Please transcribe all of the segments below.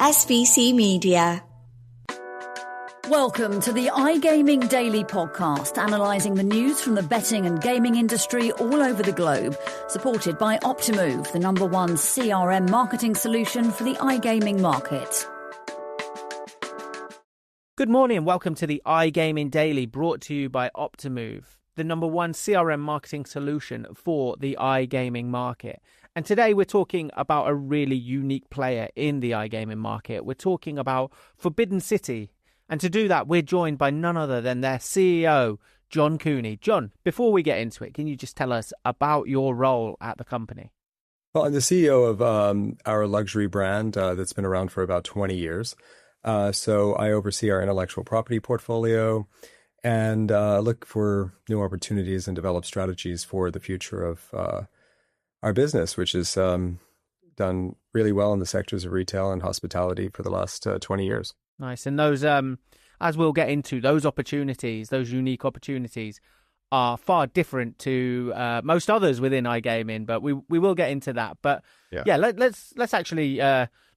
SVC Media. Welcome to the iGaming Daily Podcast, analysing the news from the betting and gaming industry all over the globe, supported by Optimove, the #1 CRM marketing solution for the iGaming market. Good morning and welcome to the iGaming Daily, brought to you by Optimove, the #1 CRM marketing solution for the iGaming market. And today we're talking about a really unique player in the iGaming market. We're talking about Forbidden City. And to do that, we're joined by none other than their CEO, John Cooney. John, before we get into it, can you just tell us about your role at the company? Well, I'm the CEO of our luxury brand that's been around for about 20 years. So I oversee our intellectual property portfolio and look for new opportunities and develop strategies for the future of our business, which has done really well in the sectors of retail and hospitality for the last 20 years. Nice. And those, as we'll get into, those opportunities, those unique opportunities are far different to most others within iGaming, but we will get into that. But yeah let's actually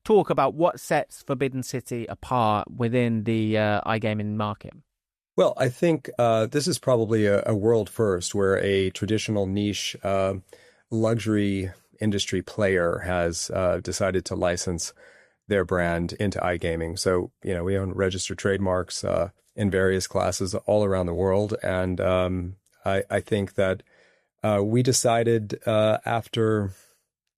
talk about what sets Forbidden City apart within the iGaming market. Well, I think this is probably a world first where a traditional niche luxury industry player has decided to license their brand into iGaming. So, we own registered trademarks in various classes all around the world. And I think that we decided after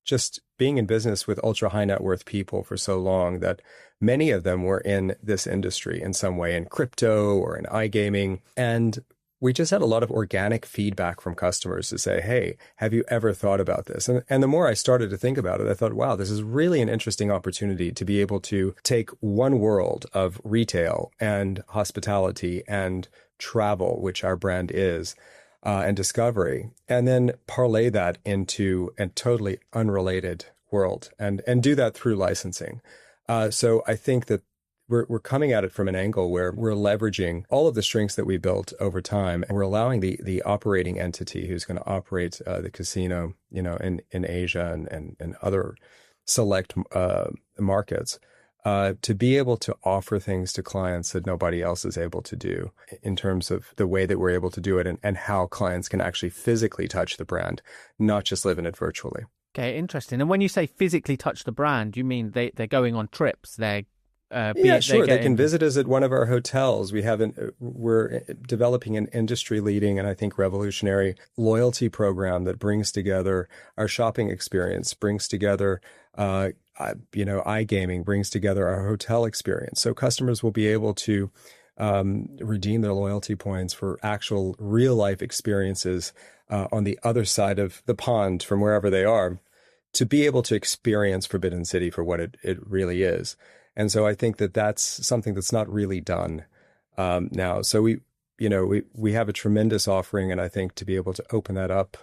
just being in business with ultra high net worth people for so long that many of them were in this industry in some way, in crypto or in iGaming. And we just had a lot of organic feedback from customers to say, hey, have you ever thought about this? And the more I started to think about it, I thought, wow, this is really an interesting opportunity to be able to take one world of retail and hospitality and travel, which our brand is, and discovery, and then parlay that into a totally unrelated world and do that through licensing. So I think that we're coming at it from an angle where we're leveraging all of the strengths that we built over time, and we're allowing the operating entity who's going to operate the casino, in Asia and other select markets, to be able to offer things to clients that nobody else is able to do in terms of the way that we're able to do it and how clients can actually physically touch the brand, not just live in it virtually. Okay, interesting. And when you say physically touch the brand, you mean they're going on trips, they're sure. They can visit us at one of our hotels. We're developing an industry-leading and I think revolutionary loyalty program that brings together our shopping experience, brings together, iGaming, brings together our hotel experience. So customers will be able to redeem their loyalty points for actual real-life experiences on the other side of the pond from wherever they are, to be able to experience Forbidden City for what it really is. And so I think that that's something that's not really done now. So we have a tremendous offering, and I think to be able to open that up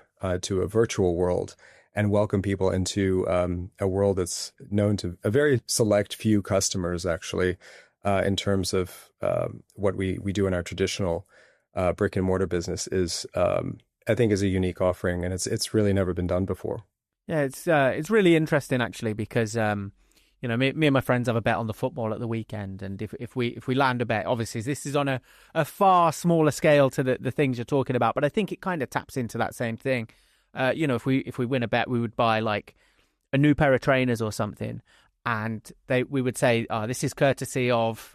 to a virtual world and welcome people into a world that's known to a very select few customers, actually, in terms of what we do in our traditional brick and mortar business is, I think, is a unique offering, and it's really never been done before. Yeah, it's really interesting actually because. Me and my friends have a bet on the football at the weekend, and if we land a bet, obviously this is on a far smaller scale to the things you're talking about, but I think it kind of taps into that same thing. If we win a bet, we would buy like a new pair of trainers or something, and we would say, this is courtesy of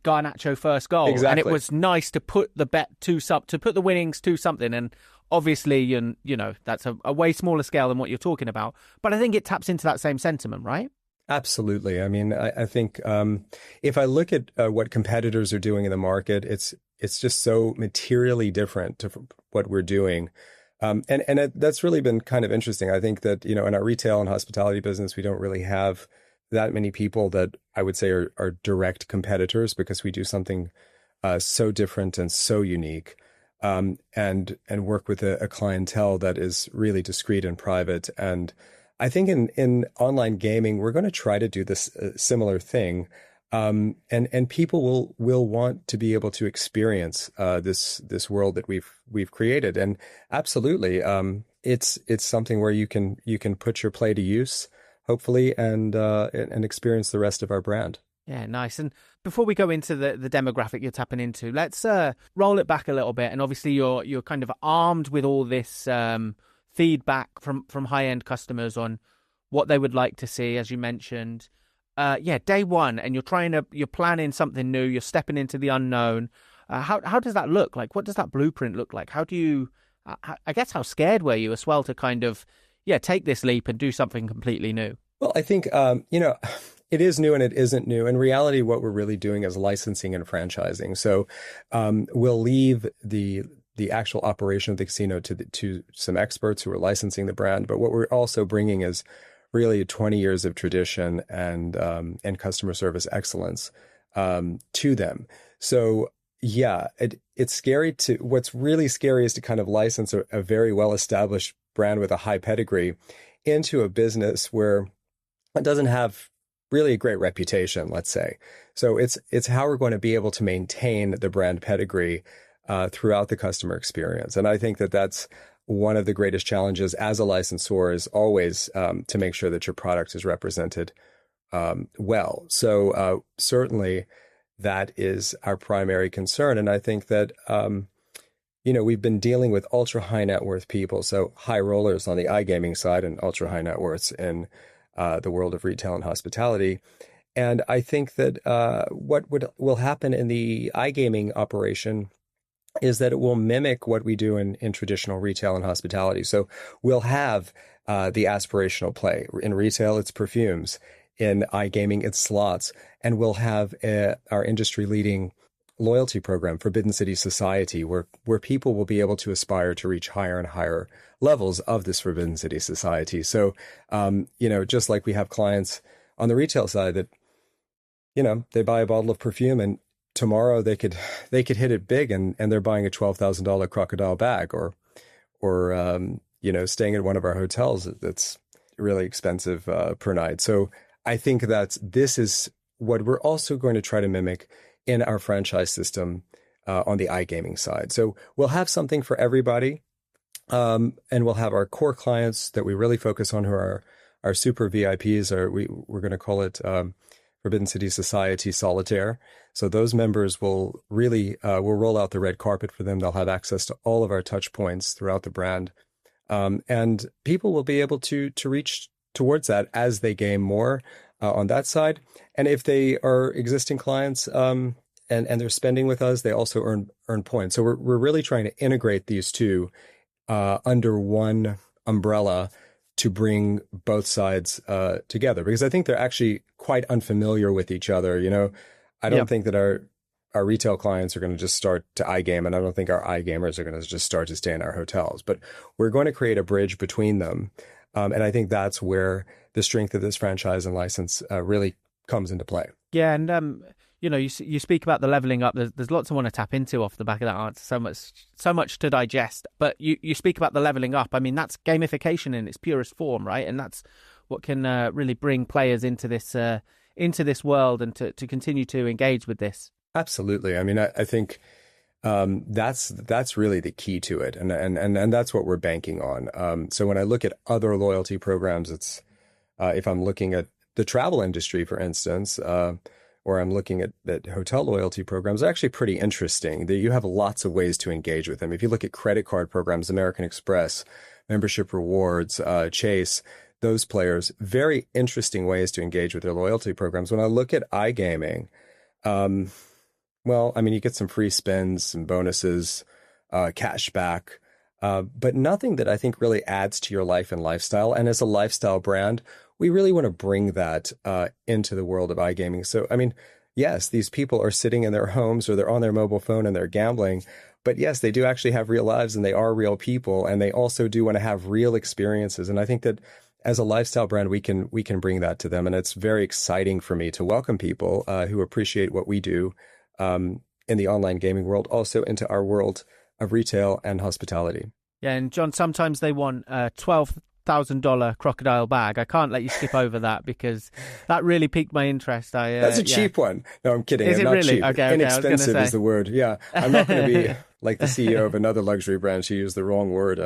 Garnacho first goal. Exactly. And it was nice to put the bet to put the winnings to something, and obviously that's a way smaller scale than what you're talking about, but I think it taps into that same sentiment, right? Absolutely. I mean, I think if I look at what competitors are doing in the market, it's just so materially different to what we're doing. And that's really been kind of interesting. I think that, in our retail and hospitality business, we don't really have that many people that I would say are direct competitors, because we do something so different and so unique, and work with a clientele that is really discreet and private. And I think in online gaming, we're going to try to do this similar thing. And people will want to be able to experience this world that we've created. And absolutely, it's something where you can put your play to use. hopefully, and experience the rest of our brand. Yeah, nice. And before we go into the demographic you're tapping into, let's roll it back a little bit. And obviously, you're kind of armed with all this feedback from high-end customers on what they would like to see, as you mentioned. Day one, and you're planning something new. You're stepping into the unknown. How does that look like? What does that blueprint look like? How do you? I guess how scared were you as well to kind of take this leap and do something completely new? Well, I think it is new and it isn't new. In reality, what we're really doing is licensing and franchising. So we'll leave the actual operation of the casino to some experts who are licensing the brand. But what we're also bringing is really 20 years of tradition and customer service excellence to them. So yeah, it's scary what's really scary is to kind of license a very well-established brand with a high pedigree into a business where it doesn't have really a great reputation, let's say. So it's how we're going to be able to maintain the brand pedigree throughout the customer experience. And I think that's one of the greatest challenges as a licensor is always to make sure that your product is represented well. So certainly that is our primary concern. And I think that, we've been dealing with ultra high net worth people, so high rollers on the iGaming side and ultra high net worths in the world of retail and hospitality. And I think that what will happen in the iGaming operation is that it will mimic what we do in traditional retail and hospitality. So we'll have the aspirational play. In retail, it's perfumes. In iGaming, it's slots. And we'll have our industry-leading loyalty program, Forbidden City Society, where people will be able to aspire to reach higher and higher levels of this Forbidden City Society. So, just like we have clients on the retail side that, they buy a bottle of perfume and tomorrow they could hit it big and they're buying a $12,000 crocodile bag or staying at one of our hotels that's really expensive per night. So I think this is what we're also going to try to mimic in our franchise system on the iGaming side. So we'll have something for everybody, and we'll have our core clients that we really focus on who are our super VIPs, or we're going to call it Forbidden City Society Solitaire. So those members will really, we'll roll out the red carpet for them. They'll have access to all of our touch points throughout the brand. And people will be able to reach towards that as they game more on that side. And if they are existing clients and they're spending with us, they also earn points. So we're really trying to integrate these two under one umbrella to bring both sides together, because I think they're actually quite unfamiliar with each other. I don't think that our retail clients are going to just start to iGame, and I don't think our iGamers are going to just start to stay in our hotels, but we're going to create a bridge between them. And I think that's where the strength of this franchise and license really comes into play. Yeah, and you speak about the leveling up. There's lots I want to tap into off the back of that answer. So much to digest. But you speak about the leveling up. I mean, that's gamification in its purest form, right? And that's what can really bring players into this world and to continue to engage with this. Absolutely. I mean, I think that's really the key to it, and that's what we're banking on. So when I look at other loyalty programs, it's if I'm looking at the travel industry, for instance, or I'm looking at hotel loyalty programs, they're actually pretty interesting. You have lots of ways to engage with them. If you look at credit card programs, American Express, membership rewards, Chase, those players, very interesting ways to engage with their loyalty programs. When I look at iGaming, well, I mean, you get some free spins, some bonuses, cash back, but nothing that I think really adds to your life and lifestyle. And as a lifestyle brand, we really want to bring that into the world of iGaming. So, I mean, yes, these people are sitting in their homes or they're on their mobile phone and they're gambling. But yes, they do actually have real lives and they are real people. And they also do want to have real experiences. And I think that as a lifestyle brand, we can bring that to them. And it's very exciting for me to welcome people who appreciate what we do in the online gaming world, also into our world of retail and hospitality. Yeah, and John, sometimes they want a $12,000 crocodile bag. I can't let you skip over that because that really piqued my interest. That's a cheap one. No, I'm kidding. Is I'm it not really? cheap. Okay, Inexpensive is the word. Yeah, I'm not going to be like the CEO of another luxury brand. She used the wrong word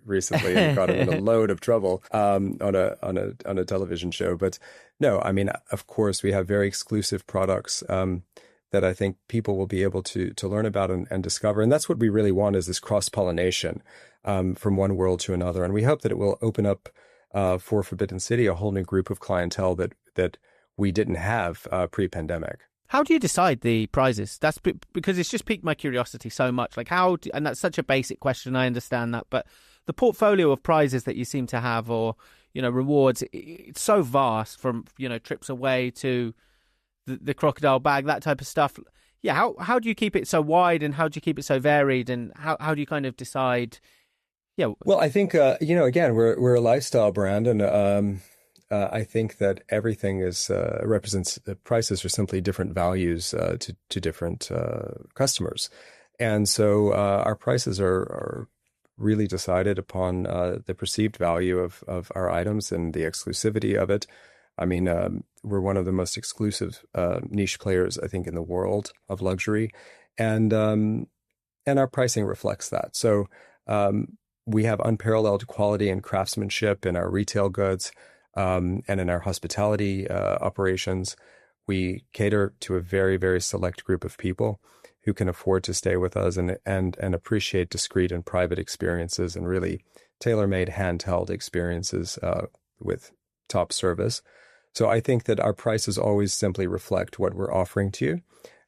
recently and got him in a load of trouble on a television show. But no, I mean, of course, we have very exclusive products that I think people will be able to learn about and discover. And that's what we really want, is this cross-pollination from one world to another. And we hope that it will open up for Forbidden City a whole new group of clientele that we didn't have pre-pandemic. How do you decide the prizes? That's because it's just piqued my curiosity so much. Like and that's such a basic question. I understand that, but the portfolio of prizes that you seem to have, or rewards, it's so vast, from trips away to the crocodile bag, that type of stuff. Yeah, how do you keep it so wide, and how do you keep it so varied, and how do you kind of decide? Yeah, well, I think again, we're a lifestyle brand, and I think that everything represents the prices are simply different values to different customers. And so our prices are really decided upon the perceived value of our items and the exclusivity of it. I mean, we're one of the most exclusive niche players, I think, in the world of luxury. And our pricing reflects that. So we have unparalleled quality and craftsmanship in our retail goods. And in our hospitality operations. We cater to a very, very select group of people who can afford to stay with us and appreciate discreet and private experiences, and really tailor-made handheld experiences with top service. So I think that our prices always simply reflect what we're offering to you.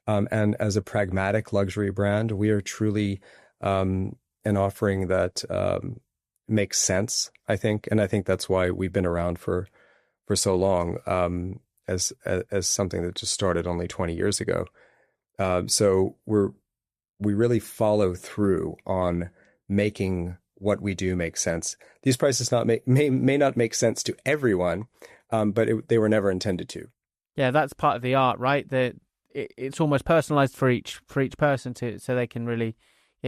And as a pragmatic luxury brand, we are truly an offering that makes sense, I think. And I think that's why we've been around for so long, as something that just started only 20 years ago. So we really follow through on making what we do make sense. These prices may not make sense to everyone, but they were never intended to. Yeah, that's part of the art, right? It's almost personalized for each person so they can really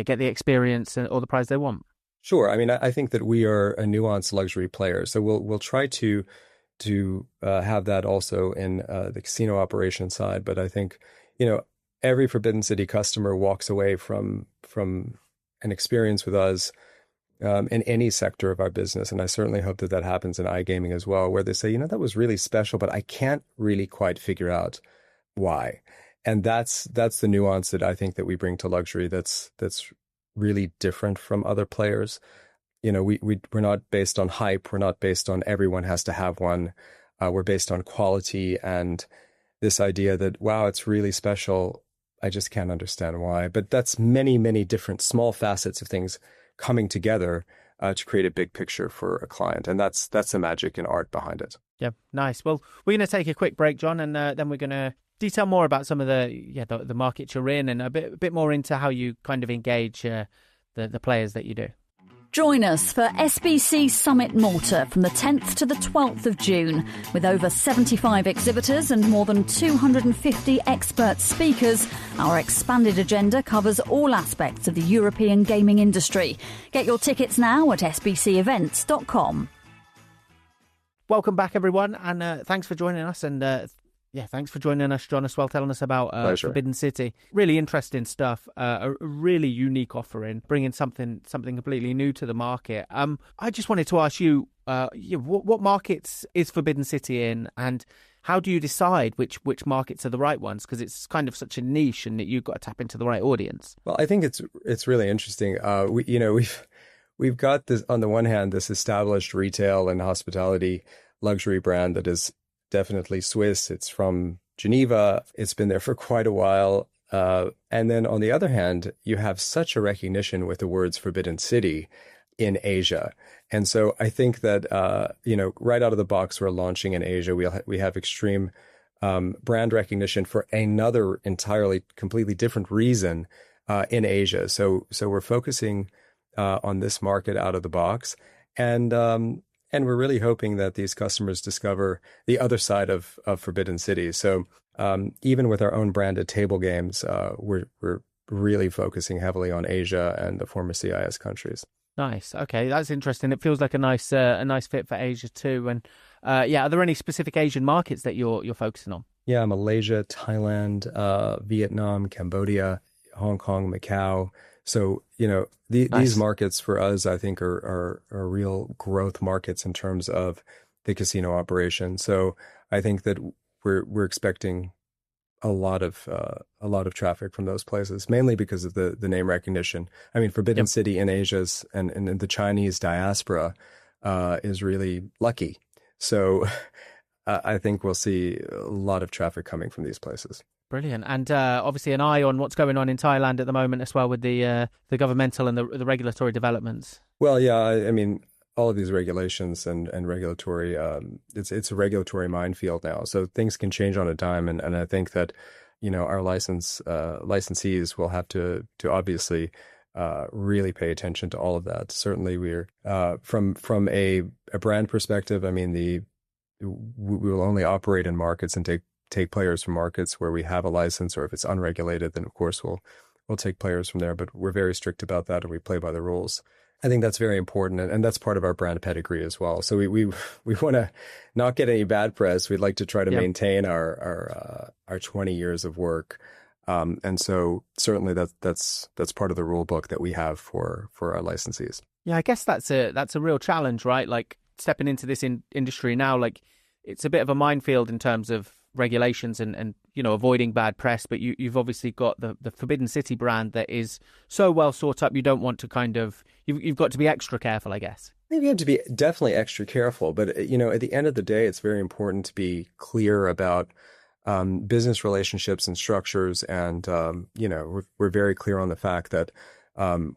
get the experience or the prize they want. Sure. I mean, I think that we are a nuanced luxury player, so we'll try to have that also in the casino operation side. But I think every Forbidden City customer walks away from an experience with us in any sector of our business, and I certainly hope that happens in iGaming as well, where they say, that was really special, but I can't really quite figure out why. And that's the nuance that I think that we bring to luxury. That's really different from other players. We're not based on hype. We're not based on everyone has to have one. We're based on quality and this idea that, wow, it's really special. I just can't understand why. But that's many, many different small facets of things coming together to create a big picture for a client. And that's the magic and art behind it. Yeah, nice. Well, we're going to take a quick break, John, and then we're going to detail more about some of the markets you're in, and a bit more into how you kind of engage the players that you do. Join us for SBC Summit Malta from the 10th to the 12th of June. With over 75 exhibitors and more than 250 expert speakers, our expanded agenda covers all aspects of the European gaming industry. Get your tickets now at sbcevents.com. Welcome back, everyone, and thanks for joining us. And thanks for joining us, John, as well, telling us about Forbidden City. Really interesting stuff, a really unique offering, bringing something completely new to the market. I just wanted to ask you, what markets is Forbidden City in, and how do you decide which markets are the right ones? Because it's kind of such a niche, and that you've got to tap into the right audience. Well, I think it's really interesting. We've got this, on the one hand, this established retail and hospitality luxury brand that is definitely Swiss. It's from Geneva. It's been there for quite a while. And then on the other hand, you have such a recognition with the words Forbidden City in Asia. And so I think that, right out of the box, we're launching in Asia. We have extreme brand recognition for another entirely, completely different reason in Asia. So we're focusing on this market out of the box. And we're really hoping that these customers discover the other side of Forbidden City. So even with our own branded table games, we're really focusing heavily on Asia and the former CIS countries. Nice. Okay, that's interesting. It feels like a nice fit for Asia too. And are there any specific Asian markets that you're focusing on? Yeah, Malaysia, Thailand, Vietnam, Cambodia, Hong Kong, Macau. So, Nice. these markets for us, I think, are real growth markets in terms of the casino operation. So I think that we're expecting a lot of traffic from those places, mainly because of the name recognition. I mean, Forbidden Yep. City in Asia's and the Chinese diaspora is really lucky. So I think we'll see a lot of traffic coming from these places. Brilliant. And obviously an eye on what's going on in Thailand at the moment as well with the governmental and the regulatory developments. Well, yeah, I mean, all of these regulations and regulatory, it's a regulatory minefield now. So things can change on a dime, and I think that, our licensees will have to obviously really pay attention to all of that. Certainly, we're from a brand perspective. I mean, we will only operate in markets and take players from markets where we have a license, or if it's unregulated, then of course we'll take players from there. But we're very strict about that, and we play by the rules. I think that's very important, and that's part of our brand pedigree as well. So we want to not get any bad press. We'd like to try to maintain our 20 years of work, and so certainly that's part of the rule book that we have for our licensees. Yeah, I guess that's a real challenge, right? Like stepping into this industry now, like it's a bit of a minefield in terms of regulations and avoiding bad press, but you've obviously got the Forbidden City brand that is so well sought up. You don't want to you've got to be extra careful, I guess. I think you have to be definitely extra careful, but at the end of the day, it's very important to be clear about business relationships and structures, and we're very clear on the fact that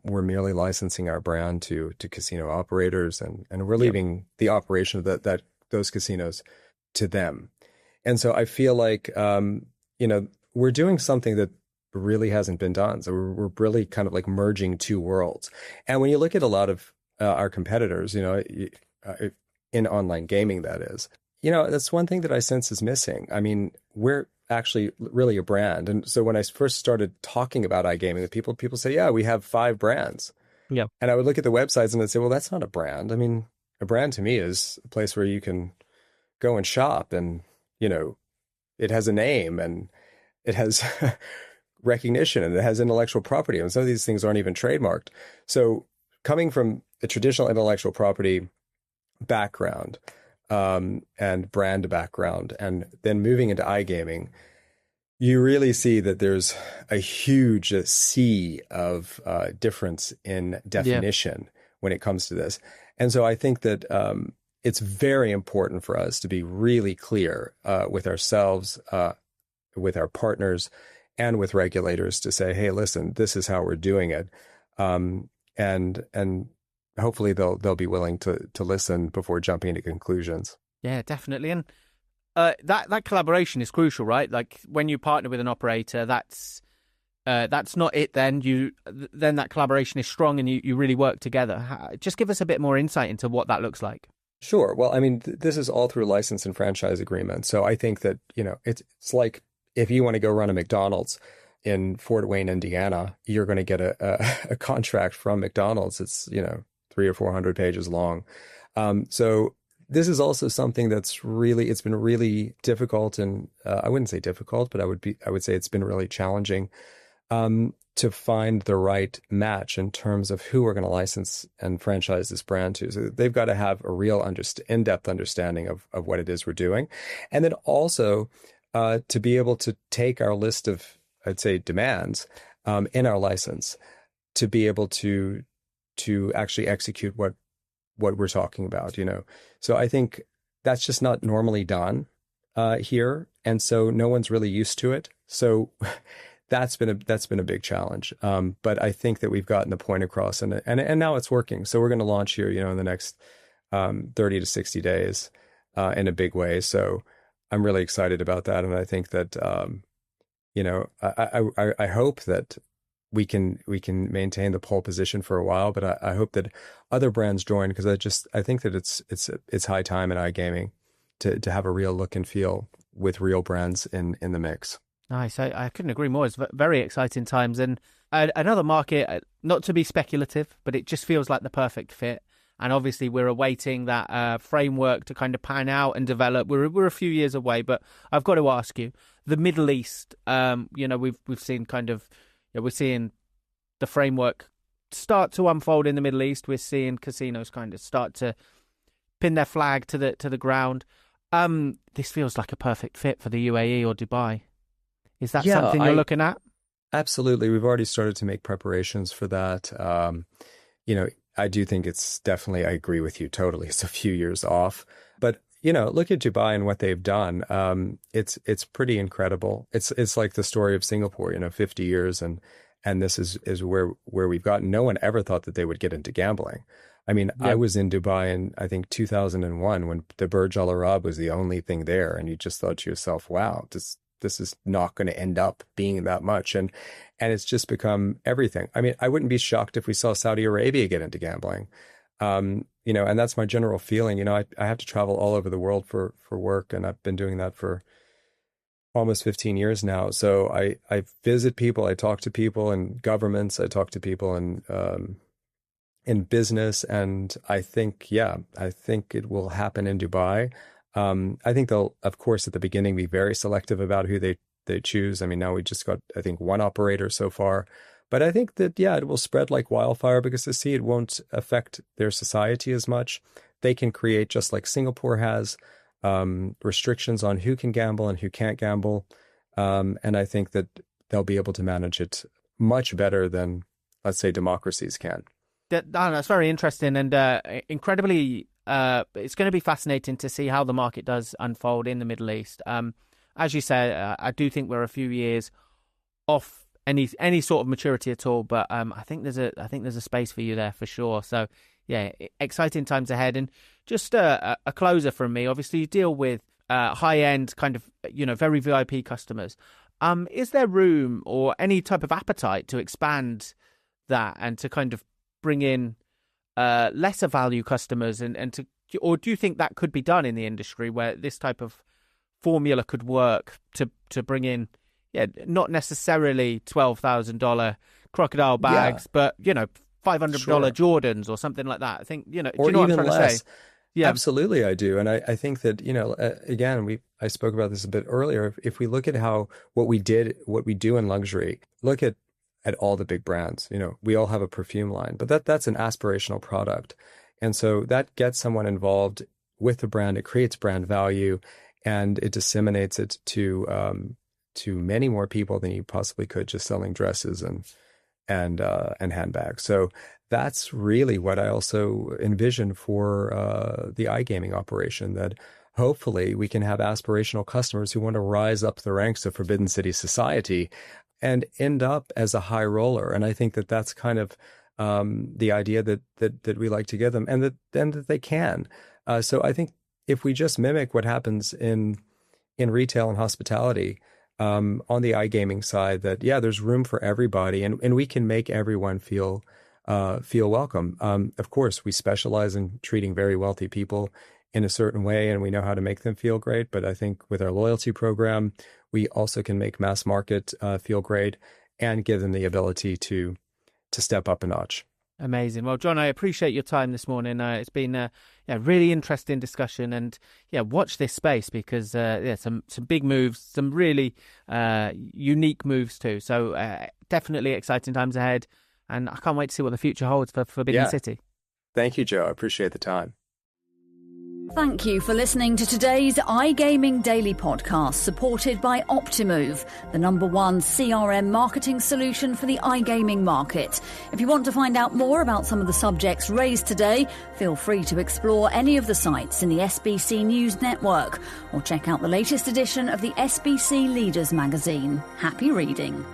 we're merely licensing our brand to casino operators, and we're leaving the operation of those casinos to them. And so I feel like, we're doing something that really hasn't been done. So we're really kind of like merging two worlds. And when you look at a lot of our competitors, in online gaming, that is, that's one thing that I sense is missing. I mean, we're actually really a brand. And so when I first started talking about iGaming with people say, yeah, we have 5 brands. Yeah. And I would look at the websites and I'd say, well, that's not a brand. I mean, a brand to me is a place where you can go and shop, and it has a name, and it has recognition, and it has intellectual property. And some of these things aren't even trademarked. So coming from a traditional intellectual property background and brand background, and then moving into iGaming, you really see that there's a huge sea of difference in definition when it comes to this. And so I think that it's very important for us to be really clear with ourselves, with our partners, and with regulators to say, hey, listen, this is how we're doing it. And hopefully they'll be willing to listen before jumping into conclusions. Yeah, definitely. And that collaboration is crucial, right? Like when you partner with an operator, that's not it. Then that collaboration is strong, and you really work together. Just give us a bit more insight into what that looks like. Sure. Well, I mean, this is all through license and franchise agreements. So I think that, it's like if you want to go run a McDonald's in Fort Wayne, Indiana, you're going to get a contract from McDonald's. It's, 300 or 400 pages long. So this is also something that's it's been really difficult, and I wouldn't say difficult, but I would say it's been really challenging to find the right match in terms of who we're going to license and franchise this brand to. So they've got to have a real in-depth understanding of what it is we're doing. And then also to be able to take our list of, I'd say, demands in our license to be able to actually execute what we're talking about, So I think that's just not normally done here. And so no one's really used to it. So that's been a big challenge. But I think that we've gotten the point across, and now it's working. So we're going to launch here, in the next 30 to 60 days in a big way. So I'm really excited about that. And I think that, I hope that we can maintain the pole position for a while, but I hope that other brands join, because I think that it's high time in iGaming to have a real look and feel with real brands in the mix. Nice. I couldn't agree more. It's very exciting times. And another market, not to be speculative, but it just feels like the perfect fit. And obviously we're awaiting that framework to kind of pan out and develop. We're a few years away, but I've got to ask you, the Middle East, we've seen kind of, we're seeing the framework start to unfold in the Middle East. We're seeing casinos kind of start to pin their flag to the ground. This feels like a perfect fit for the UAE or Dubai. Is that something you're looking at? Absolutely. We've already started to make preparations for that. I do think it's definitely, I agree with you totally. It's a few years off. But, look at Dubai and what they've done. It's pretty incredible. It's like the story of Singapore, 50 years. And this is where we've gotten. No one ever thought that they would get into gambling. I mean, I was in Dubai in, I think, 2001 when the Burj Al Arab was the only thing there. And you just thought to yourself, wow, this is not going to end up being that much. And it's just become everything. I mean, I wouldn't be shocked if we saw Saudi Arabia get into gambling. And that's my general feeling. I have to travel all over the world for work, and I've been doing that for almost 15 years now. So I visit people, I talk to people in governments, I talk to people in business, and I think it will happen in Dubai. I think they'll, of course, at the beginning be very selective about who they choose. I mean, now we just got, I think, one operator so far. But I think that, it will spread like wildfire because they see it won't affect their society as much. They can create, just like Singapore has, restrictions on who can gamble and who can't gamble. And I think that they'll be able to manage it much better than, let's say, democracies can. That's very interesting and incredibly, it's going to be fascinating to see how the market does unfold in the Middle East. As you say, I do think we're a few years off any sort of maturity at all, but I think there's a space for you there for sure. So yeah, exciting times ahead. And just a closer from me. Obviously, you deal with high end kind of very VIP customers. Is there room or any type of appetite to expand that and to kind of bring in lesser value customers or do you think that could be done in the industry where this type of formula could work to bring in, not necessarily $12,000 crocodile bags, but $500 Jordans or something like that? I think do you know what I'm trying to say? Yeah, absolutely, I do, and I think that again, I spoke about this a bit earlier. If we look at what we do in luxury, look at all the big brands. We all have a perfume line, but that's an aspirational product, and so that gets someone involved with the brand. It creates brand value, and it disseminates it to many more people than you possibly could just selling dresses and handbags. So that's really what I also envision for the iGaming operation, that hopefully we can have aspirational customers who want to rise up the ranks of Forbidden City society and end up as a high roller. And I think that that's kind of the idea that we like to give them, and that they can. So I think if we just mimic what happens in retail and hospitality, on the iGaming side, that there's room for everybody, and we can make everyone feel welcome. Of course, we specialize in treating very wealthy people in a certain way, and we know how to make them feel great. But I think with our loyalty program, we also can make mass market feel great and give them the ability to step up a notch. Amazing. Well, John, I appreciate your time this morning. It's been a really interesting discussion, and watch this space because some big moves, some really unique moves too. So definitely exciting times ahead, and I can't wait to see what the future holds for Forbidden City. Thank you, Joe. I appreciate the time. Thank you for listening to today's iGaming Daily podcast, supported by Optimove, the #1 CRM marketing solution for the iGaming market. If you want to find out more about some of the subjects raised today, feel free to explore any of the sites in the SBC News network or check out the latest edition of the SBC Leaders magazine. Happy reading.